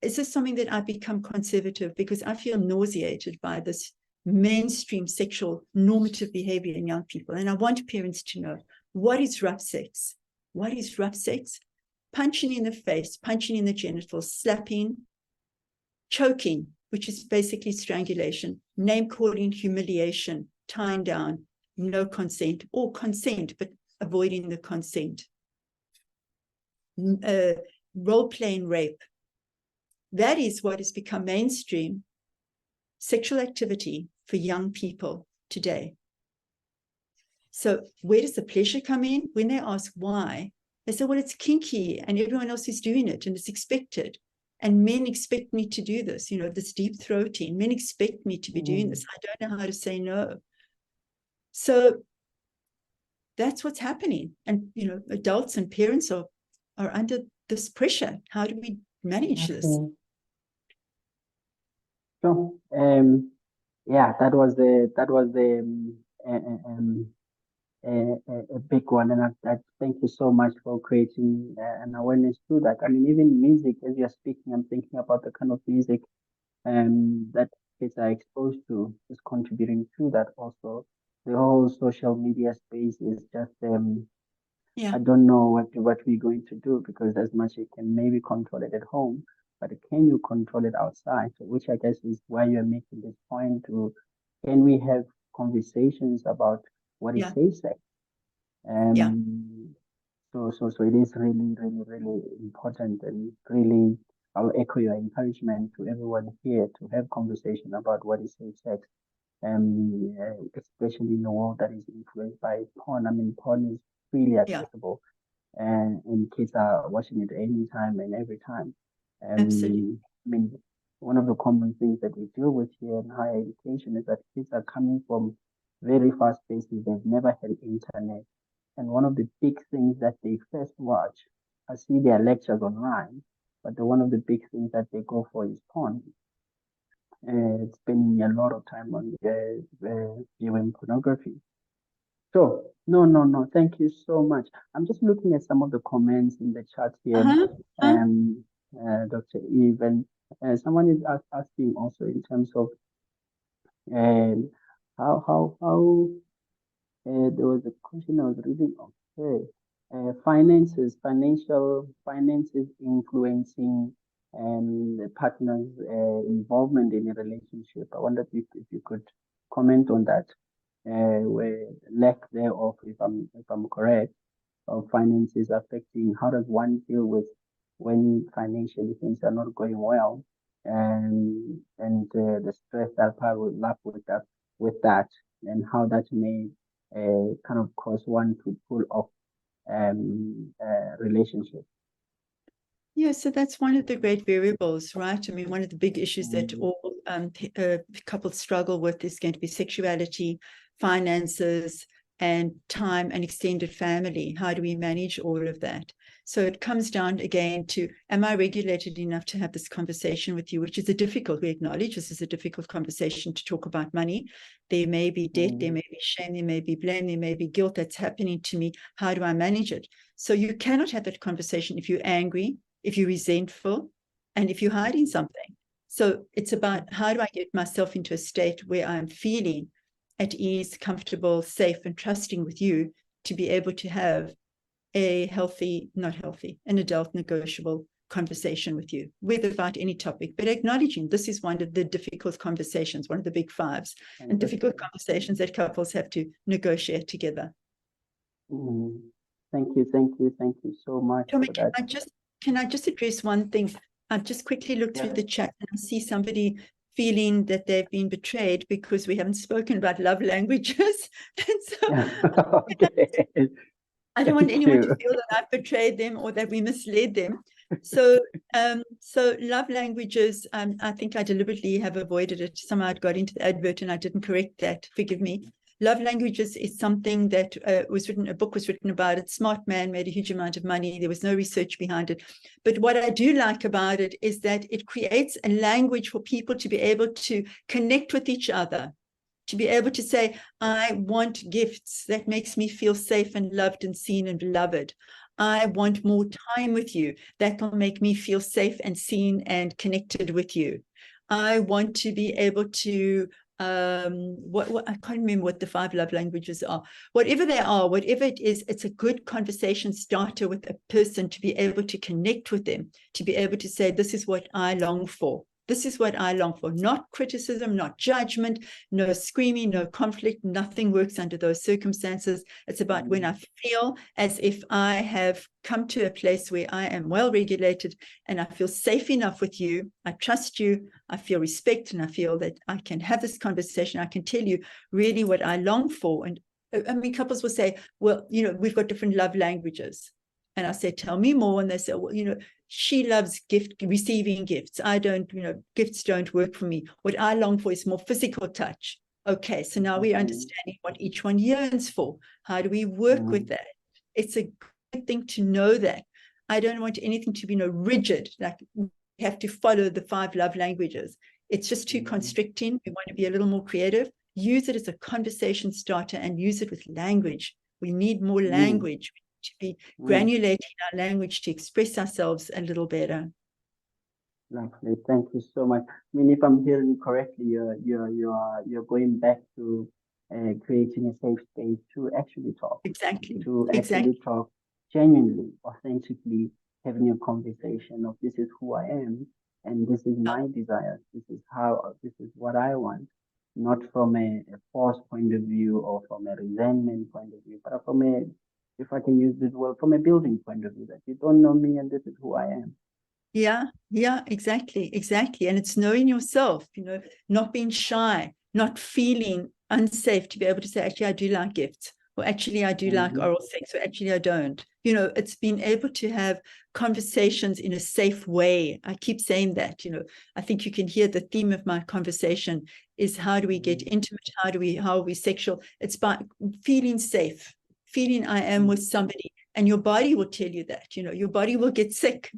Is this something that I've become conservative? Because I feel nauseated by this mainstream sexual normative behavior in young people. And I want parents to know, what is rough sex? What is rough sex? Punching in the face, punching in the genitals, slapping, choking, which is basically strangulation, name calling, humiliation, tying down, no consent, or consent, but avoiding the consent. Role-playing rape. That is what has become mainstream sexual activity for young people today. So where does the pleasure come in? When they ask why, they say, well, it's kinky and everyone else is doing it and it's expected. And men expect me to do this, this deep throating. Men expect me to be doing this. I don't know how to say no. So that's what's happening. And, adults and parents are under this pressure. How do we manage this? So, yeah, that was a big one, and I thank you so much for creating an awareness to that. I mean, even music, as you're speaking, I'm thinking about the kind of music that kids are exposed to is contributing to that also. The whole social media space is just Yeah. I don't know what we're going to do, because as much you can maybe control it at home, but can you control it outside? So, which I guess is why you're making this point to, can we have conversations about what is safe sex? So it is really, really, really important, and really I'll echo your encouragement to everyone here to have conversation about what is safe sex. Especially in a world that is influenced by porn. I mean, porn is freely accessible, and kids are watching it anytime and every time. Absolutely. I mean, one of the common things that we deal with here in higher education is that kids are coming from very fast places. They've never had internet. And one of the big things that they first watch, I see their lectures online, but one of the big things that they go for is porn. Spending a lot of time on viewing pornography. So, no, thank you so much. I'm just looking at some of the comments in the chat here. Dr. Eve, and someone is asking also in terms of how there was a question I was reading. Okay, financial finances influencing the partner's involvement in a relationship. I wonder if you could comment on that. Where lack thereof, if I'm correct, of finances affecting, how does one deal with when financially things are not going well, and the stress that part will lap with that, and how that may kind of cause one to pull off relationship. Yeah, so that's one of the great variables, right? I mean, one of the big issues that all couples struggle with is going to be sexuality, finances, and time and extended family. How do we manage all of that? So it comes down again to, am I regulated enough to have this conversation with you, which is we acknowledge this is a difficult conversation to talk about money. There may be debt, there may be shame, there may be blame, there may be guilt that's happening to me. How do I manage it? So you cannot have that conversation if you're angry, if you're resentful, and if you're hiding something. So it's about, how do I get myself into a state where I'm feeling at ease, comfortable, safe, and trusting with you to be able to have a an adult negotiable conversation with you, whether about any topic, but acknowledging this is one of the difficult conversations, one of the big fives, and difficult conversations that couples have to negotiate together. Thank you so much Tommy, for that. can I just address one thing? I've just quickly looked through the chat and I see somebody feeling that they've been betrayed because we haven't spoken about love languages. And so I don't want anyone to feel that I've betrayed them or that we misled them. So love languages, I think I deliberately have avoided it. Somehow I got into the advert and I didn't correct that. Forgive me. Love languages is something that a book was written about it. Smart man, made a huge amount of money. There was no research behind it. But what I do like about it is that it creates a language for people to be able to connect with each other, to be able to say, I want gifts that makes me feel safe and loved and seen and beloved. I want more time with you. That will make me feel safe and seen and connected with you. I want to be able to I can't remember what the 5 love languages are. Whatever they are, whatever it is, it's a good conversation starter with a person to be able to connect with them, to be able to say, this is what I long for. This is what I long for. Not criticism, not judgment, no screaming, no conflict. Nothing works under those circumstances. It's about when I feel as if I have come to a place where I am well regulated and I feel safe enough with you. I trust you. I feel respect and I feel that I can have this conversation. I can tell you really what I long for. And I mean, couples will say, well, we've got different love languages. And I say, tell me more. And they say, well, she loves receiving gifts. I don't, gifts don't work for me. What I long for is more physical touch. Okay, so now we're understanding what each one yearns for. How do we work with that? It's a good thing to know that. I don't want anything to be rigid, like we have to follow the 5 love languages. It's just too constricting. We want to be a little more creative. Use it as a conversation starter and use it with language. We need more language. To be granulating our language to express ourselves a little better. Lovely, thank you so much. I mean, if I'm hearing correctly, you're going back to creating a safe space to actually talk. Exactly. Actually talk genuinely, authentically, having a conversation of this is who I am and this is my desires. This is what I want, not from a force point of view or from a resentment point of view, but from a, if I can use this word, from a building point of view, that you don't know me and this is who I am. Yeah, exactly. And it's knowing yourself, not being shy, not feeling unsafe to be able to say, actually, I do like gifts, or actually, I do like oral sex, or actually, I don't. It's being able to have conversations in a safe way. I keep saying that, I think you can hear the theme of my conversation is how do we get intimate? How are we sexual? It's by feeling safe. Feeling I am with somebody, and your body will tell you that, your body will get sick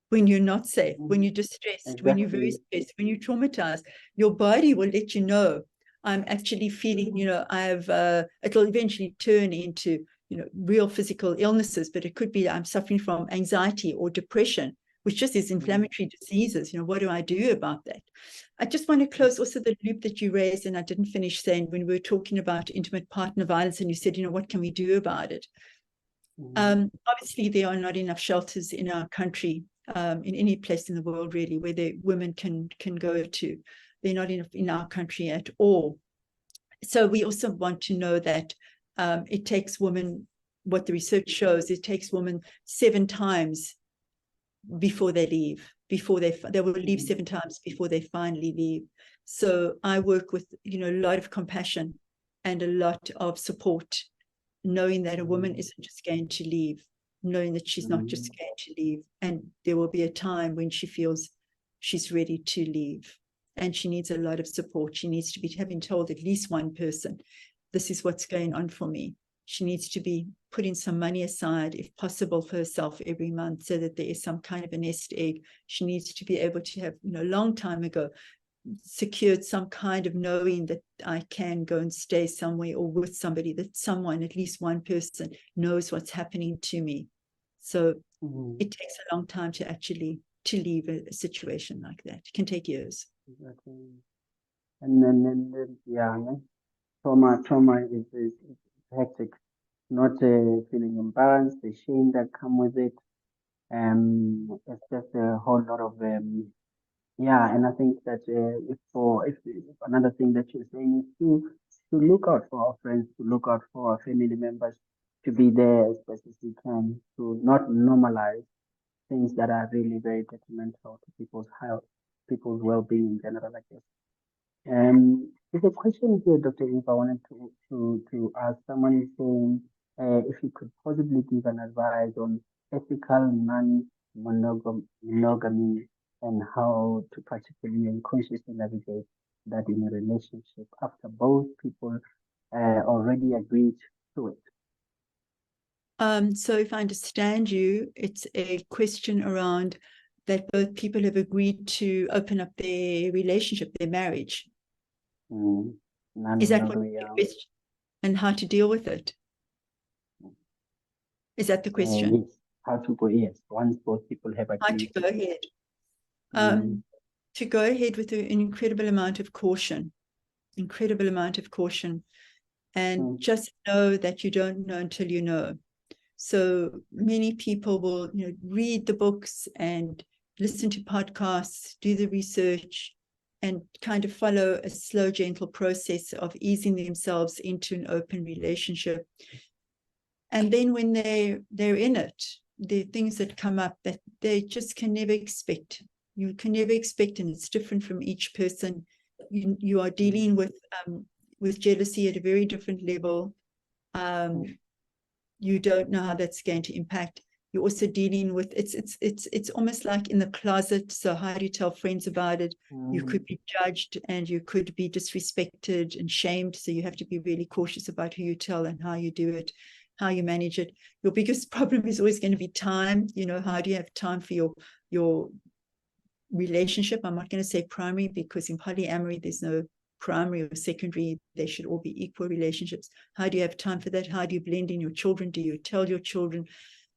when you're not safe, when you're distressed, when you're very stressed, when you're traumatized. Your body will let you know, I'm actually feeling, it'll eventually turn into, real physical illnesses, but it could be I'm suffering from anxiety or depression, which just is inflammatory diseases. What do I do about that? I just want to close also the loop that you raised, and I didn't finish saying when we were talking about intimate partner violence, and you said, what can we do about it? Obviously, there are not enough shelters in our country, in any place in the world, really, where women can go to. They're not enough in our country at all. So we also want to know that it takes women, what the research shows, it takes women 7 times before they leave, they will leave 7 times before they finally leave. So I work with, a lot of compassion and a lot of support, knowing that a woman isn't just going to leave, knowing that she's not just going to leave. And there will be a time when she feels she's ready to leave. And she needs a lot of support. She needs to be having told at least one person, this is what's going on for me. She needs to be putting some money aside, if possible, for herself every month, so that there is some kind of a nest egg. She needs to be able to have, a long time ago, secured some kind of knowing that I can go and stay somewhere or with somebody, that someone, at least one person, knows what's happening to me. So it takes a long time to actually leave a situation like that. It can take years. Exactly. And then yeah, trauma is hectic. Not feeling embarrassed, the shame that come with it. It's just a whole lot of yeah, and I think that if another thing that you're saying is to look out for our friends, to look out for our family members, to be there as best as we can, to not normalize things that are really very detrimental to people's health, people's well-being in general, I guess. There's a question here, Dr. Eve, I wanted to ask. Someone is saying if you could possibly give an advice on ethical non-monogamy and how to particularly and consciously navigate that in a relationship after both people already agreed to it. So if I understand you, it's a question around that both people have agreed to open up their relationship, their marriage. Is that what the question? And how to deal with it? Is that the question? Yes. How to go, yes, once both people have agreed. How to go ahead. To go ahead with an incredible amount of caution, and just know that you don't know until you know. So many people will read the books and listen to podcasts, do the research, and kind of follow a slow, gentle process of easing themselves into an open relationship. And then when they're in it, there are things that come up that they just can never expect. You can never expect, and it's different from each person. You are dealing with jealousy at a very different level. You don't know how that's going to impact. You're also dealing with it's almost like in the closet. So how do you tell friends about it? You could be judged and you could be disrespected and shamed. So you have to be really cautious about who you tell and how you do it, how you manage it. Your biggest problem is always going to be time. How do you have time for your relationship? I'm not going to say primary, because in polyamory there's no primary or secondary. They should all be equal relationships. How do you have time for that? How do you blend in your children? Do you tell your children?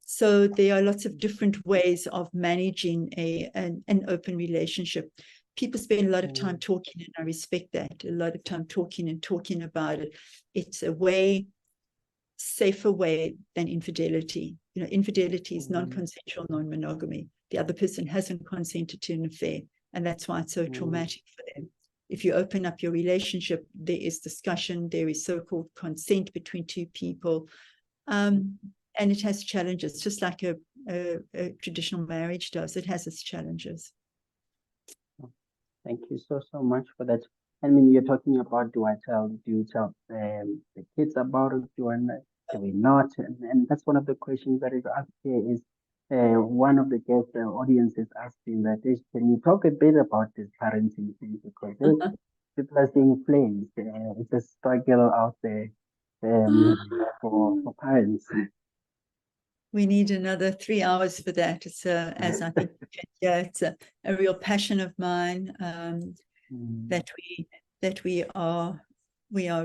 So there are lots of different ways of managing an open relationship. People spend a lot of time talking, and I respect that. A lot of time talking about it. It's a safer way than infidelity. Infidelity is non-consensual non-monogamy. The other person hasn't consented to an affair, and that's why it's so traumatic for them. If you open up your relationship, there is discussion, there is so-called consent between two people, and it has challenges, just like a traditional marriage does. It has its challenges. Thank you so much for that. I mean, you're talking about do you tell the kids about it? Do we not? And that's one of the questions that is asked here is, one of the guest audience is asking that can you talk a bit about this parenting thing, because people are seeing flames. It's a struggle out there for parents. We need another 3 hours for that. It's as I think, it's a real passion of mine, that we are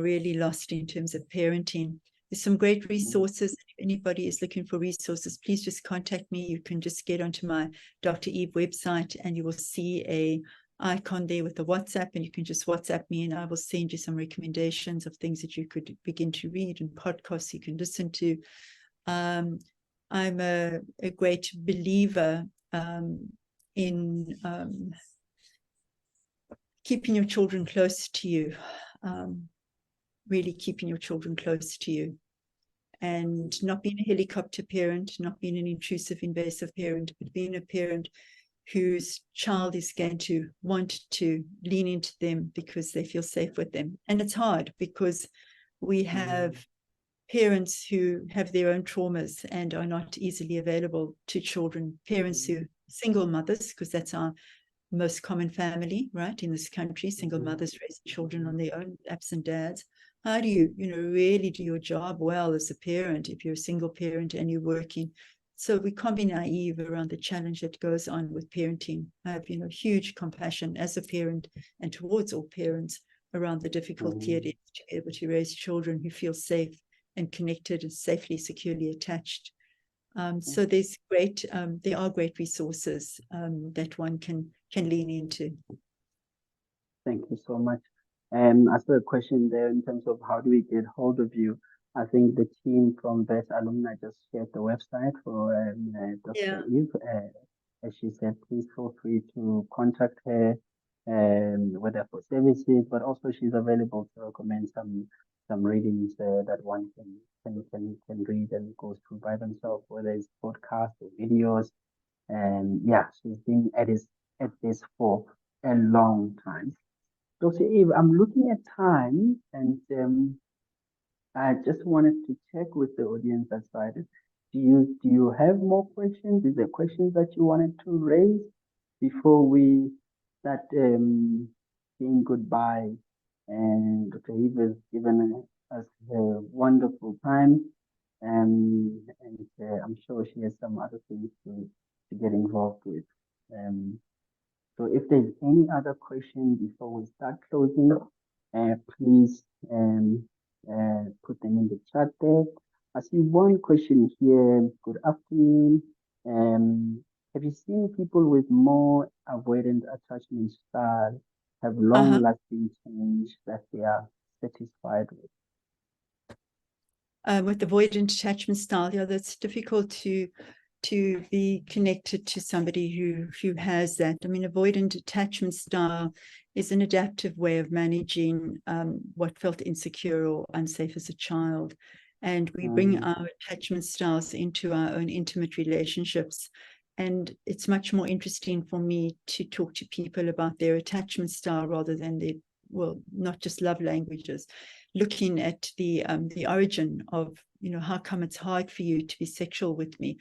really lost in terms of parenting. There's some great resources. If anybody is looking for resources, please just contact me. You can just get onto my Dr. Eve website and you will see a icon there with the WhatsApp, and you can just WhatsApp me and I will send you some recommendations of things that you could begin to read and podcasts you can listen to. I'm a great believer in keeping your children close to you, really keeping your children close to you, and not being a helicopter parent, not being an intrusive, invasive parent, but being a parent whose child is going to want to lean into them because they feel safe with them. And it's hard because we have parents who have their own traumas and are not easily available to children, parents who single mothers, because that's our most common family, right, in this country, single mothers raising children on their own, absent dads, How do you, really do your job well as a parent if you're a single parent and you're working? So we can't be naive around the challenge that goes on with parenting. I have, huge compassion as a parent and towards all parents around the difficulty it is to be able to raise children who feel safe and connected and safely, securely attached. So there are great resources that one can lean into. Thank you so much. I saw a question there in terms of how do we get hold of you. I think the team from Wits alumna just shared the website for Dr. Eve. As she said, please feel free to contact her, whether for services, but also she's available to recommend some readings that one can read and go through by themselves, whether it's podcasts or videos. And yeah, she's been at this for a long time. Dr. Eve, I'm looking at time, and I just wanted to check with the audience aside. Do you have more questions? Is there questions that you wanted to raise before we start saying goodbye? And Dr. Eve has given us a wonderful time, and I'm sure she has some other things to get involved with. So if there's any other question before we start closing, please put them in the chat there. I see one question here. Good afternoon. Have you seen people with more avoidant attachment style have long-lasting change that they are satisfied with? With avoidant attachment style, yeah, that's difficult to be connected to somebody who has that. I mean, avoidant attachment style is an adaptive way of managing what felt insecure or unsafe as a child. And we bring our attachment styles into our own intimate relationships. And it's much more interesting for me to talk to people about their attachment style rather than not just love languages, looking at the origin of, how come it's hard for you to be sexual with me?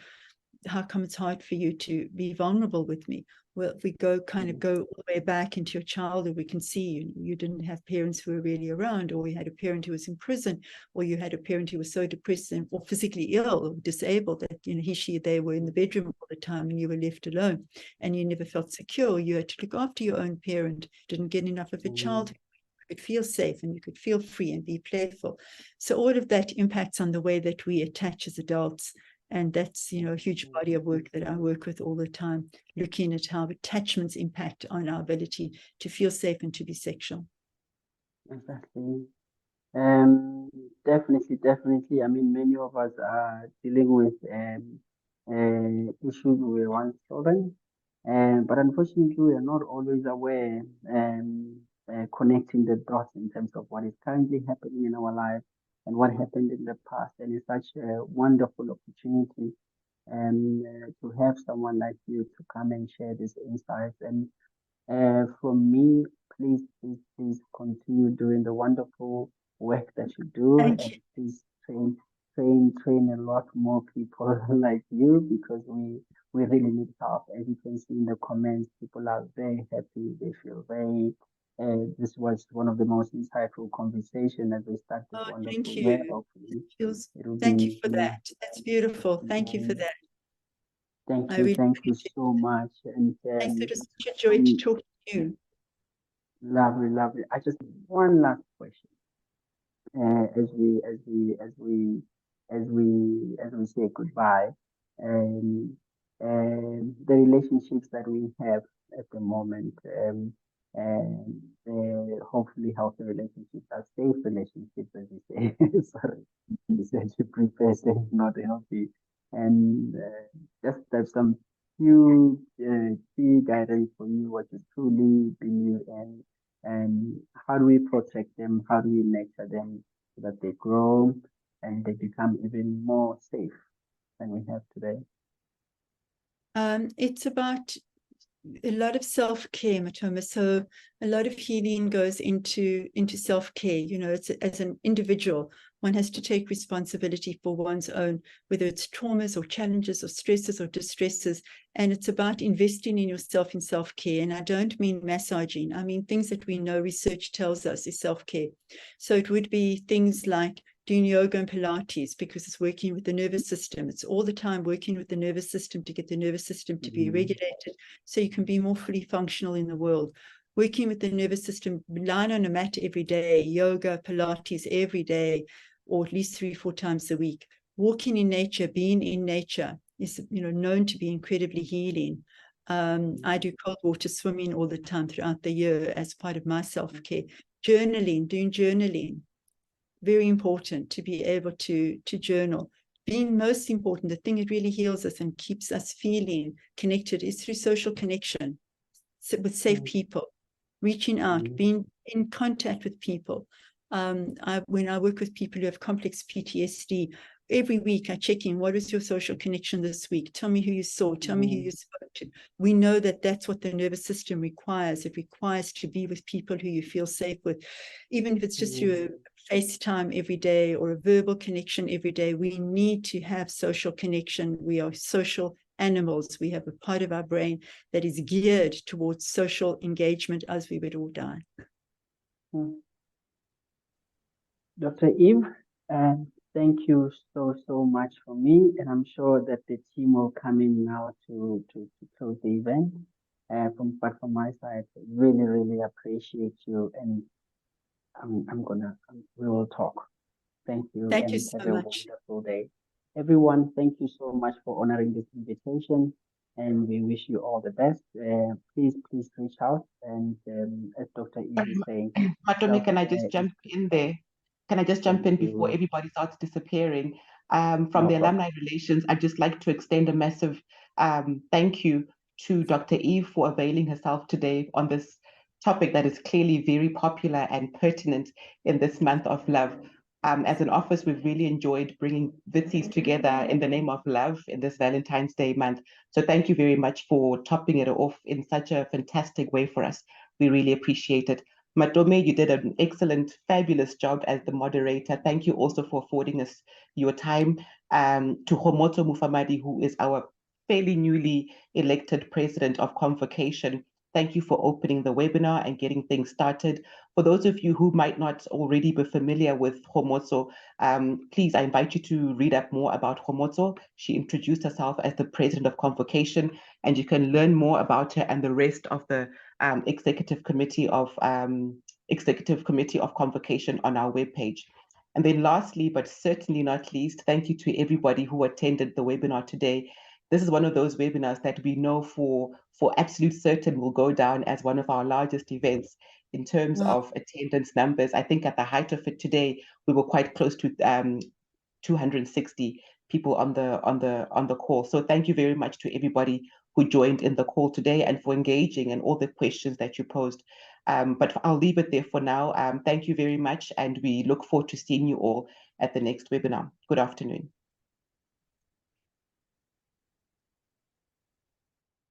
How come it's hard for you to be vulnerable with me? Well, if we go all the way back into your childhood, we can see you didn't have parents who were really around, or you had a parent who was in prison, or you had a parent who was so depressed or physically ill or disabled that they were in the bedroom all the time and you were left alone and you never felt secure. You had to look after your own parent, didn't get enough of a childhood. You could feel safe and you could feel free and be playful. So all of that impacts on the way that we attach as adults. And that's, a huge body of work that I work with all the time, looking at how attachments impact on our ability to feel safe and to be sexual. Exactly. Definitely. I mean, many of us are dealing with issues with one's children, but unfortunately, we are not always aware connecting the dots in terms of what is currently happening in our life and what happened in the past. And it's such a wonderful opportunity to have someone like you to come and share these insights. And from me, please continue doing the wonderful work that you do. Thank and you. Please train a lot more people like you, because we really need help. As you can see in the comments, people are very happy. They feel very. This was one of the most insightful conversations as we start this wonderful Thank you. year. Hopefully, Thank you for that. That's beautiful. Thank you for that. Thank you so much. And thanks, it was such a joy to talk to you. Lovely. I just one last question. As we say goodbye, and the relationships that we have at the moment, and hopefully healthy relationships are safe relationships, as you say. Sorry, you said you prefer saying not healthy, and just have some few key guidance for you what you truly believe in. And how do we protect them? How do we nurture them so that they grow and they become even more safe than we have today? It's about a lot of self-care, Matome. So a lot of healing goes into self-care. It's as an individual, One has to take responsibility for one's own, whether it's traumas or challenges or stresses or distresses. And it's about investing in yourself in self-care. And I don't mean massaging. I mean things that we know research tells us is self-care. So it would be things like doing yoga and Pilates, because it's working with the nervous system. It's all the time working with the nervous system to get the nervous system to be regulated so you can be more fully functional in the world. Working with the nervous system, lying on a mat every day, yoga, Pilates every day, or at least 3-4 times a week. Walking in nature, being in nature is, known to be incredibly healing. I do cold water swimming all the time throughout the year as part of my self-care. Journaling, doing journaling, very important to be able to journal. Being most important, the thing that really heals us and keeps us feeling connected is through social connection with safe people, reaching out, being in contact with people. When I work with people who have complex PTSD, every week I check in, what is your social connection this week? Tell me who you saw, tell me who you spoke to. We know that that's what the nervous system requires. It requires to be with people who you feel safe with, even if it's just through a FaceTime every day or a verbal connection every day. We need to have social connection. We are social animals. We have a part of our brain that is geared towards social engagement, as we would all die. Dr. Eve, thank you so much for me, and I'm sure that the team will come in now to close the event. But from my side, really appreciate you, and we will talk. Thank you. Thank and you so have a much. wonderful day. Everyone, thank you so much for honoring this invitation, and we wish you all the best. Please reach out, and as Dr. Eve is saying, Matome, can I just jump in there? Can I just jump in before everybody starts disappearing? From the alumni relations, I'd just like to extend a massive thank you to Dr. Eve for availing herself today on this topic that is clearly very popular and pertinent in this month of love. As an office, we've really enjoyed bringing Wits together in the name of love in this Valentine's Day month. So thank you very much for topping it off in such a fantastic way for us. We really appreciate it. Matome, you did an excellent, fabulous job as the moderator. Thank you also for affording us your time. To Homoto Mufamadi, who is our fairly newly elected president of Convocation, thank you for opening the webinar and getting things started. For those of you who might not already be familiar with Homoto, please, I invite you to read up more about Homoto. She introduced herself as the president of Convocation, and you can learn more about her and the rest of the executive committee of Convocation on our webpage. And then lastly, but certainly not least, thank you to everybody who attended the webinar today. This is one of those webinars that we know for absolute certain will go down as one of our largest events in terms of attendance numbers. I think at the height of it today, we were quite close to 260 people on the call. So thank you very much to everybody who joined in the call today and for engaging and all the questions that you posed. But I'll leave it there for now. Thank you very much, and we look forward to seeing you all at the next webinar. Good afternoon.